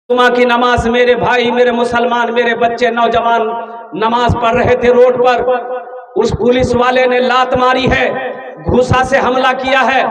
जुमा की नमाज मेरे भाई, मेरे मुसलमान, मेरे बच्चे नौजवान नमाज पढ़ रहे थे रोड पर, उस पुलिस वाले ने लात मारी है, घूसा से हमला किया है।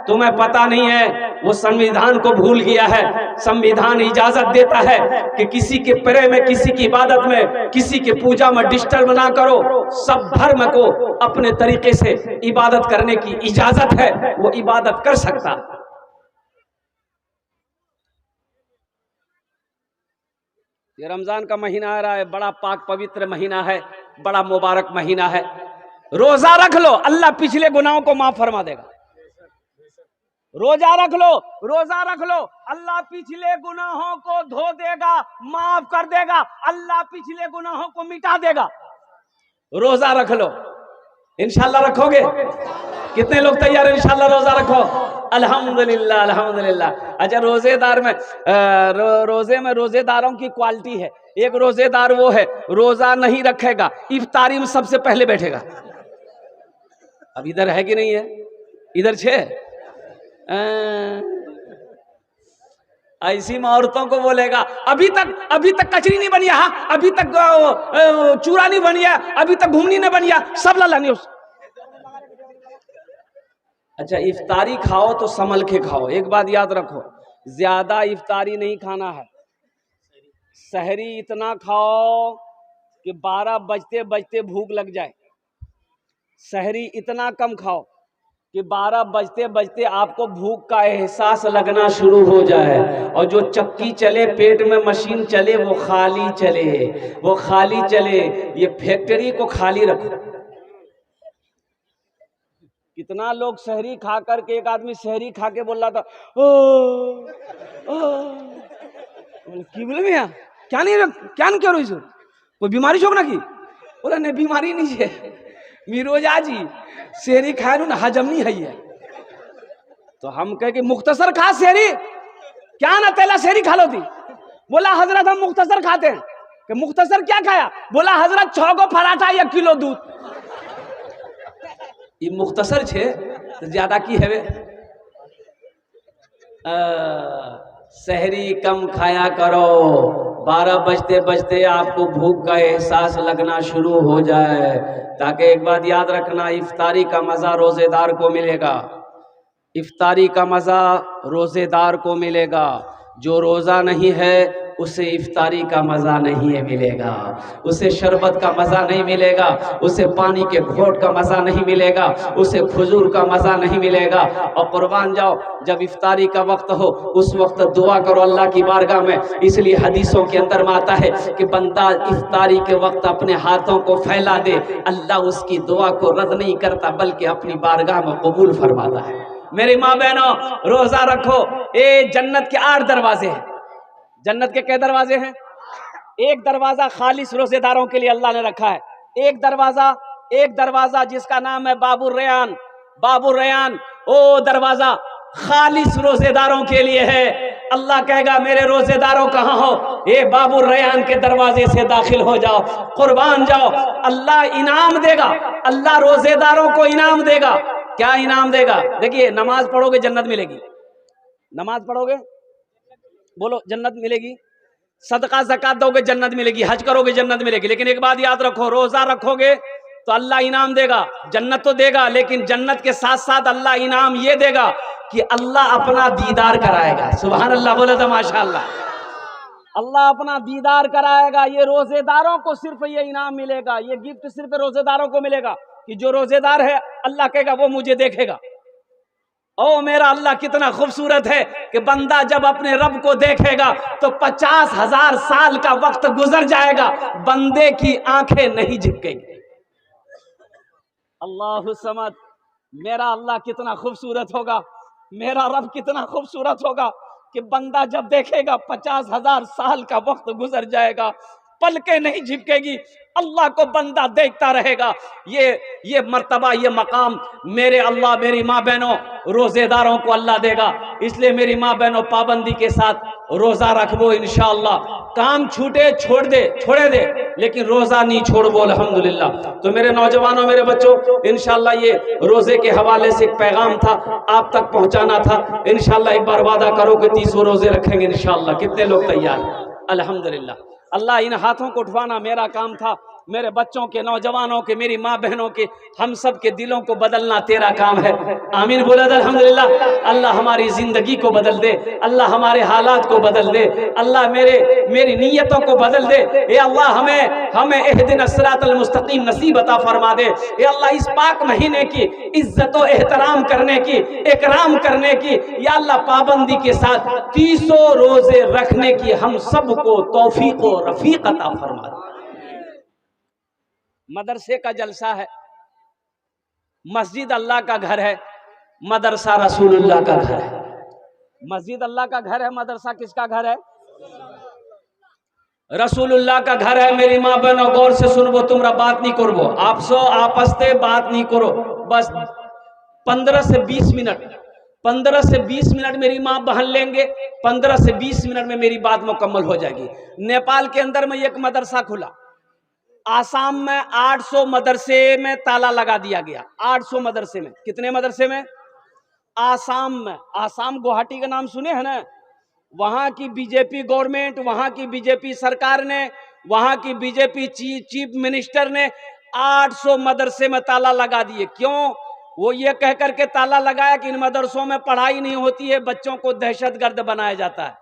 तुम्हें पता नहीं है वो संविधान को भूल गया है। संविधान इजाजत देता है कि किसी के प्रे में, किसी की इबादत में, किसी के पूजा में डिस्टर्ब ना करो। सब धर्म को अपने तरीके से इबादत करने की इजाजत है, वो इबादत कर सकता। ये रमजान का महीना आ रहा है, बड़ा पाक पवित्र महीना है, बड़ा मुबारक महीना है। रोजा रख लो, अल्लाह पिछले गुनाहों को माफ फरमा देगा। रोजा रख लो, रोजा रख लो, अल्लाह पिछले गुनाहों को धो देगा, माफ कर देगा, अल्लाह पिछले गुनाहों को मिटा देगा। रोजा रख लो, इंशाल्लाह रखोगे? कितने लोग तैयार हैं इंशाल्लाह रोजा रखो? अल्हम्दुलिल्लाह, अल्हम्दुलिल्लाह। अच्छा, रोजेदार में रोजे में रोजेदारों की क्वालिटी है। एक रोजेदार वो है, रोजा नहीं रखेगा, इफ्तारी में सबसे पहले बैठेगा। अब इधर है कि नहीं है? इधर छे ऐसी औरतों को बोलेगा अभी तक कचरी नहीं बनिया, हाँ अभी तक चूरा नहीं बनिया, अभी तक घूमनी नहीं बनिया, सब ला लानी उस। अच्छा, इफ्तारी खाओ तो संभल के खाओ। एक बात याद रखो, ज्यादा इफ्तारी नहीं खाना है। सहरी इतना खाओ कि 12 बजते बजते भूख लग जाए। सहरी इतना कम खाओ कि 12 बजते बजते आपको भूख का एहसास लगना शुरू हो जाए। और जो चक्की चले, पेट में मशीन चले, वो खाली चले, वो खाली चले। ये फैक्ट्री को खाली रखो। कितना लोग सहरी खा करके, एक आदमी सहरी खा के बोल रहा था की बोले भैया क्या नहीं करो इसे, कोई बीमारी शोक ना की? बोला नहीं बीमारी नहीं है, मिरोजा जी सहरी खाए ना हजम नहीं है। तो हम कहे कि मुख्तसर खा सहरी, क्या ना तेला सहरी खा लो थी? बोला हजरत हम मुख्तसर खाते हैं। कि मुख्तसर क्या खाया? बोला हजरत 6 गो पराठा 1 किलो दूध। ये मुख्तसर छे तो ज्यादा की है। सहरी कम खाया करो, 12 बजते बजते आपको भूख का एहसास लगना शुरू हो जाए। ताकि एक बात याद रखना, इफ्तारी का मजा रोजेदार को मिलेगा। इफ्तारी का मजा रोजेदार को मिलेगा। जो रोजा नहीं है उसे इफ्तारी का मजा नहीं मिलेगा, उसे शरबत का मजा नहीं मिलेगा, उसे पानी के घोट का मजा नहीं मिलेगा, उसे खजूर का मजा नहीं मिलेगा। और कुर्बान जाओ, जब इफ्तारी का वक्त हो उस वक्त दुआ करो अल्लाह की बारगाह में। इसलिए हदीसों के अंदर में आता है कि बंदा इफ्तारी के वक्त अपने हाथों को फैला दे, अल्लाह उसकी दुआ को रद्द नहीं करता बल्कि अपनी बारगाह में कबूल फरमाता है। मेरी माँ बहनों, रोजा रखो। ये जन्नत के 8 दरवाजे हैं। जन्नत के क्या दरवाजे हैं? एक दरवाजा खालिस रोजेदारों के लिए अल्लाह ने रखा है। एक दरवाजा जिसका नाम है बाबुर रयान। बाबुर रयान ओ दरवाजा खालिस रोजेदारों के लिए है। अल्लाह कहेगा मेरे रोजेदारों कहाँ हो? ये बाबुर रयान के दरवाजे से दाखिल हो जाओ, कुर्बान जाओ। अल्लाह इनाम देगा, अल्लाह रोजेदारों को इनाम देगा। क्या इनाम देगा? देखिए, नमाज पढ़ोगे जन्नत मिलेगी, नमाज पढ़ोगे बोलो जन्नत मिलेगी, सदका ज़कात दोगे जन्नत मिलेगी, हज करोगे जन्नत मिलेगी। लेकिन एक बात याद रखो, रोजा रखोगे तो अल्लाह इनाम देगा, जन्नत तो देगा, लेकिन जन्नत के साथ साथ अल्लाह इनाम ये देगा कि अल्लाह अपना दीदार कराएगा। सुभान अल्लाह, बोले तो माशाअल्लाह। अल्लाह अपना दीदार कराएगा। ये रोजेदारों को सिर्फ ये इनाम मिलेगा, ये गिफ्ट सिर्फ रोजेदारों को मिलेगा कि जो रोजेदार है अल्लाह कहेगा वो मुझे देखेगा। ओ मेरा अल्लाह कितना खूबसूरत है कि बंदा जब अपने रब को देखेगा तो 50,000 साल का वक्त गुजर जाएगा, बंदे की आंखें नहीं झपकेगी। अल्लाह समद, मेरा अल्लाह कितना खूबसूरत होगा, मेरा रब कितना खूबसूरत होगा कि बंदा जब देखेगा 50,000 साल का वक्त गुजर जाएगा, पलकें नहीं झपकेगी, अल्लाह को बंदा देखता रहेगा। ये मर्तबा, ये मकाम मेरे अल्लाह, मेरी माँ बहनों, रोजेदारों को अल्लाह देगा। इसलिए मेरी माँ बहनों, पाबंदी के साथ रोजा रखो इंशाअल्लाह। काम छूटे छोड़े दे, लेकिन रोजा नहीं छोड़ बोल अल्हम्दुलिल्लाह। तो मेरे नौजवानों, मेरे बच्चों, इंशाल्लाह ये रोजे के हवाले से एक पैगाम था, आप तक पहुंचाना था। इंशाल्लाह एक बार वादा करो कि 30 रोजे रखेंगे इंशाल्लाह। कितने लोग तैयार? अल्हम्दुलिल्लाह। अल्लाह इन हाथों को उठवाना मेरा काम था, मेरे बच्चों के, नौजवानों के, मेरी माँ बहनों के, हम सब के दिलों को बदलना तेरा काम है। आमीन बोला अल्हम्दुलिल्लाह। अल्लाह हमारी जिंदगी को बदल दे, अल्लाह हमारे हालात को बदल दे, अल्लाह मेरी नीयतों को बदल दे। ये अल्लाह हमें इहदिनस सिरातल मुस्तकीम नसीब अता फरमा दे। ये अल्लाह इस पाक महीने की इज्जत और एहतराम करने की, इकराम करने की, या अल्लाह पाबंदी के साथ 30 रोजे रखने की हम सबको तौफीक और रफीक अता फरमा दे। मदरसे का जलसा है, मस्जिद अल्लाह का घर है, मदरसा रसूलुल्लाह का घर है। मस्जिद अल्लाह का घर है, मदरसा किसका घर है? रसूलुल्लाह का घर है। मेरी माँ बहनों गौर से सुनबो, तुमरा बात नहीं करबो, आपस से बात नहीं करो। बस 15 से 20 मिनट 15 से 20 मिनट मेरी माँ बहन लेंगे, 15 से 20 मिनट में मेरी बात मुकम्मल हो जाएगी। नेपाल के अंदर में एक मदरसा खुला, आसाम में 800 मदरसे में ताला लगा दिया गया। 800 मदरसे में, कितने मदरसे में? आसाम में। आसाम गुवाहाटी का नाम सुने हैं ना? वहां की बीजेपी गवर्नमेंट, वहां की बीजेपी सरकार ने, वहां की बीजेपी चीफ मिनिस्टर ने 800 मदरसे में ताला लगा दिए। क्यों? वो ये कह करके ताला लगाया कि इन मदरसों में पढ़ाई नहीं होती है, बच्चों को दहशतगर्द बनाया जाता है।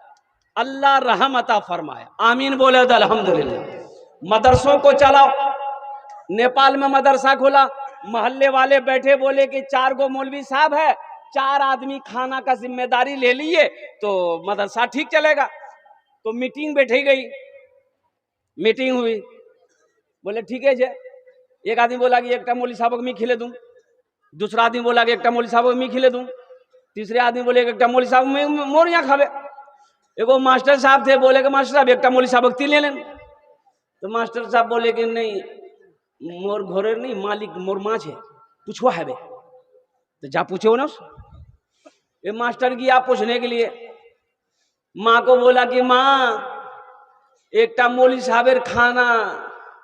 अल्लाह रहम अता फरमाया। आमीन बोले अल्हम्दुलिल्लाह। मदरसों को चलाओ। नेपाल में मदरसा खोला, मोहल्ले वाले बैठे, बोले कि 4 गो मौलवी साहब है, 4 आदमी खाना का जिम्मेदारी ले लिए तो मदरसा ठीक चलेगा। तो मीटिंग बैठी गई, मीटिंग हुई, बोले ठीक है जे। एक आदमी बोला कि एक मौलवी साहब को मैं खिले दूं, दूसरा आदमी बोला कि एक मौलवी साहब को मैं खिले दूं, तीसरे आदमी बोले एक मौलवी साहब मोर यहाँ खावे। एगो मास्टर साहब थे, बोले कि मास्टर साहब एक मौलवी साहब को ले लें। तो मास्टर साहब बोले कि नहीं, मोर घोरे नहीं, मालिक मोर माँ है, पूछो है बे। तो जा पूछो ना। ये मास्टर की आप पूछने के लिए माँ को बोला कि माँ एक मौलवी साहबेर खाना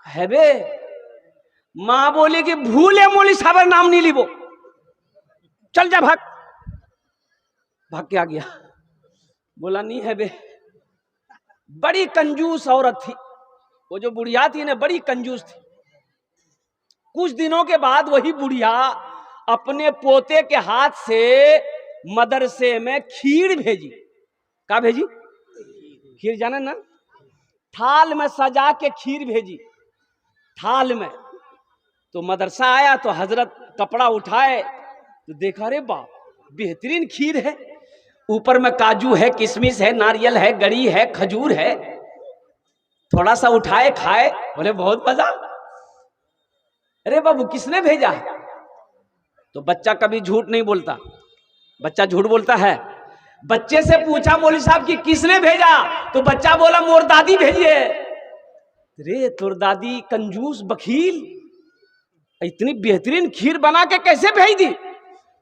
है बे। माँ बोली कि भूले मौलवी साहबेर नाम नहीं लिबो, चल जा भाग। भाग के आ गया, बोला नहीं है बे। बड़ी कंजूस औरत थी वो, जो बुढ़िया थी ना, बड़ी कंजूस थी। कुछ दिनों के बाद वही बुढ़िया अपने पोते के हाथ से मदरसे में खीर भेजी। क्या भेजी? खीर जाने ना, थाल में सजा के खीर भेजी, थाल में। तो मदरसा आया तो हजरत कपड़ा उठाए तो देखा, रे बाप, बेहतरीन खीर है, ऊपर में काजू है, किशमिश है, नारियल है, गरी है, खजूर है। थोड़ा सा उठाए, खाए, बोले बहुत मजा। अरे बाबू किसने भेजा? तो बच्चा कभी झूठ नहीं बोलता, बच्चा झूठ बोलता है। बच्चे से पूछा मौलवी साहब कि किसने भेजा? तो बच्चा बोला मोर दादी भेजी है। रे तोर दादी कंजूस बखील, इतनी बेहतरीन खीर बना के कैसे भेज दी?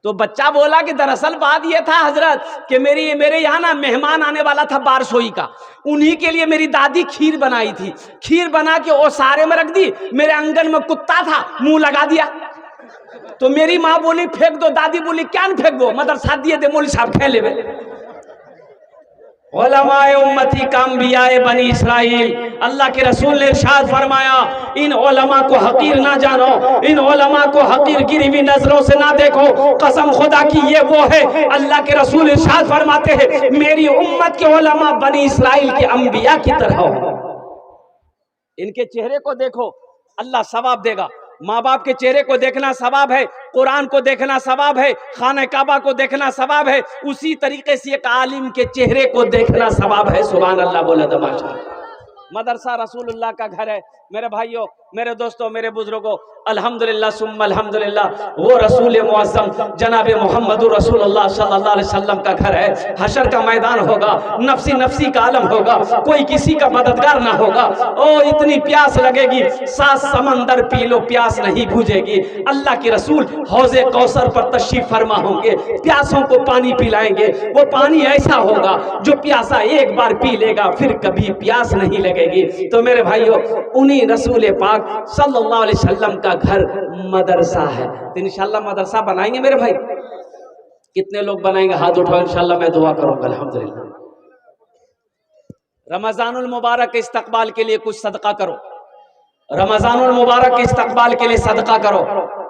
तो बच्चा बोला कि दरअसल बात यह था हजरत कि मेरे यहाँ ना मेहमान आने वाला था बारसोई का, उन्हीं के लिए मेरी दादी खीर बनाई थी। खीर बना के ओसारे में रख दी, मेरे आंगन में कुत्ता था, मुंह लगा दिया। तो मेरी माँ बोली फेंक दो, दादी बोली क्या नहीं फेंक दो, मदरसा दिए दे, मौलवी साहब खे ले। उलमाए उम्मती काम्बियाए बनी इसराइल, अल्लाह के रसूल ने इरशाद फरमाया, इन उलमा को हकीर ना जानो, इन उलमा को हकीर गिरी हुई नजरों से ना देखो। कसम खुदा की ये वो है, अल्लाह के रसूल इरशाद फरमाते हैं, मेरी उम्मत के उलमा बनी इसराइल के अंबिया की तरह हो। इनके चेहरे को देखो, अल्लाह सवाब देगा। माँ बाप के चेहरे को देखना सवाब है, कुरान को देखना सवाब है, खाने काबा को देखना सवाब है, उसी तरीके से एक आलिम के चेहरे को देखना सवाब है। सुभान अल्लाह बोला तो माशाअल्लाह। मदरसा रसूलुल्लाह का घर है। मेरे भाइयों, मेरे दोस्तों, मेरे बुजुर्गों, अल्हम्दुलिल्लाह सुम्मा अल्हम्दुलिल्लाह, वो रसूल मुअज़्ज़म जनाब मोहम्मदुर रसूलुल्लाह सल्लल्लाह अलैहि वसल्लम का घर है। हशर का मैदान होगा, नफसी नफसी का आलम होगा, कोई किसी का मददगार ना होगा। ओ इतनी प्यास लगेगी, 7 समंदर पी लो, प्यास नहीं बुझेगी। अल्लाह के रसूल हौज़े कौसर पर तशरीफ फरमा होंगे, प्यासों को पानी पिलाएंगे। वो पानी ऐसा होगा जो प्यासा एक बार पी लेगा फिर कभी प्यास नहीं लगेगी। तो मेरे भाइयों, उन्हीं रसूल पाक सल्लल्लाहु अलैहि वसल्लम का घर मदरसा है। तो इंशाल्लाह मदरसा बनाएंगे मेरे भाई। कितने लोग बनाएंगे? हाथ उठाओ, इंशाल्लाह मैं दुआ करूंगा। अल्हम्दुलिल्लाह। रमजानुल मुबारक के इस्तकबाल के लिए कुछ सदका करो। रमजानुल मुबारक के इस्तकबाल के लिए सदका करो,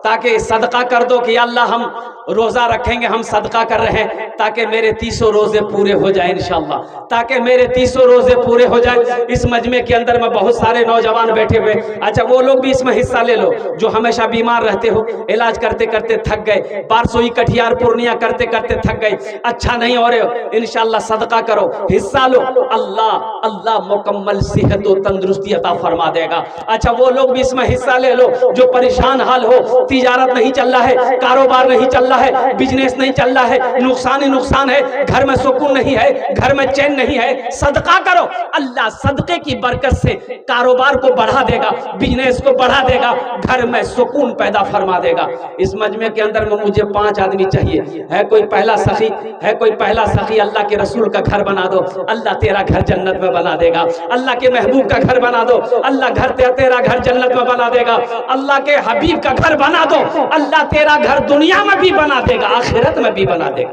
ताकि सदका कर दो कि अल्लाह हम रोजा रखेंगे, हम सदका कर रहे हैं ताकि मेरे 300 रोजे पूरे हो जाए इंशाल्लाह, ताकि मेरे 300 रोजे पूरे हो जाए। इस मजमे के अंदर में बहुत सारे नौजवान बैठे हुए, अच्छा वो लोग भी इसमें हिस्सा ले लो जो हमेशा बीमार रहते हो, इलाज करते करते थक गए, बारसोई कटिहार पूर्णिया करते करते थक गए, अच्छा नहीं हो रहे हो, इंशाल्लाह सदका करो, हिस्सा लो। अल्लाह अल्लाह मुकम्मल सेहत और तंदुरुस्ती अता फरमा देगा। अच्छा वो लोग भी इसमें हिस्सा ले लो जो परेशान हाल हो, तिजारत नहीं चल रहा है, कारोबार नहीं चल रहा है, बिजनेस नहीं चल रहा है, नुकसान ही नुकसान है, घर में सुकून नहीं है, घर में चैन नहीं है, सदका करो। अल्लाह सदके की बरकत से कारोबार को बढ़ा देगा, बिजनेस को बढ़ा देगा, घर में सुकून पैदा फरमा देगा। इस मजमे के अंदर में मुझे 5 आदमी चाहिए। है कोई पहला सखी? है कोई पहला सखी? अल्लाह के रसूल का घर बना दो, अल्लाह तेरा घर जन्नत में बना देगा। अल्लाह के महबूब का घर बना दो, अल्लाह घर तेरा घर जन्नत में बना देगा। अल्लाह के हबीब का घर बना दो, अल्लाह तेरा घर दुनिया में भी बना देगा, आखिरत में भी बना देगा।